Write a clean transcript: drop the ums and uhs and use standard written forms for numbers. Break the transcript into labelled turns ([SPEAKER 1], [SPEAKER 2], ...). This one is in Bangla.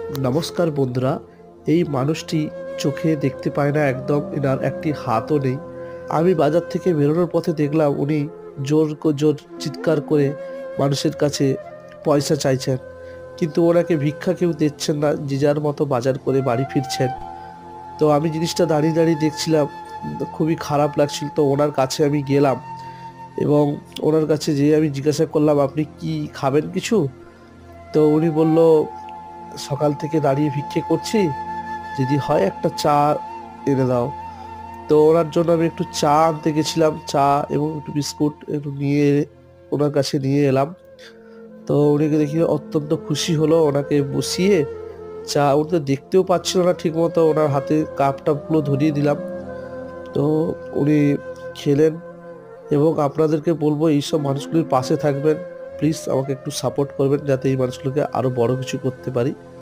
[SPEAKER 1] নমস্কার বন্ধুরা। এই মানুষটি চোখে দেখতে পায় না একদম, এনার একটি হাতও নেই। আমি বাজার থেকে বেরোনোর পথে দেখলাম উনি জোর চিৎকার করে মানুষের কাছে পয়সা চাইছেন, কিন্তু ওনাকে ভিক্ষা কেউ দিচ্ছেন না, যে যার মতো বাজার করে বাড়ি ফিরছেন। তো আমি জিনিসটা দাঁড়িয়ে দাঁড়িয়ে দেখছিলাম, খুবই খারাপ লাগছিল। তো ওনার কাছে আমি গেলাম এবং ওনার কাছে যেয়ে আমি জিজ্ঞাসা করলাম, আপনি কি খাবেন কিছু? তো উনি বলল, সকাল থেকে দাঁড়িয়ে ভিক্ষে করছি, যদি হয় একটা চা এনে দাও। তো ওনার জন্য আমি একটু চা আনতে গেছিলাম, চা এবং একটু বিস্কুট একটু নিয়ে ওনার কাছে নিয়ে এলাম। তো উনিকে দেখে অত্যন্ত খুশি হলো, ওনাকে বসিয়ে চা, উনি তো দেখতেও পাচ্ছিল না ঠিক মতো, ওনার হাতে কাপটা পুরো ধরিয়ে দিলাম। তো উনি খেলেন। এবং আপনাদেরকে বলবো, এইসব মানুষগুলির পাশে থাকবেন। প্লিজ আমাকে একটু সাপোর্ট করবেন, যাতে এই মানুষগুলোকে আরো বড় কিছু করতে পারি।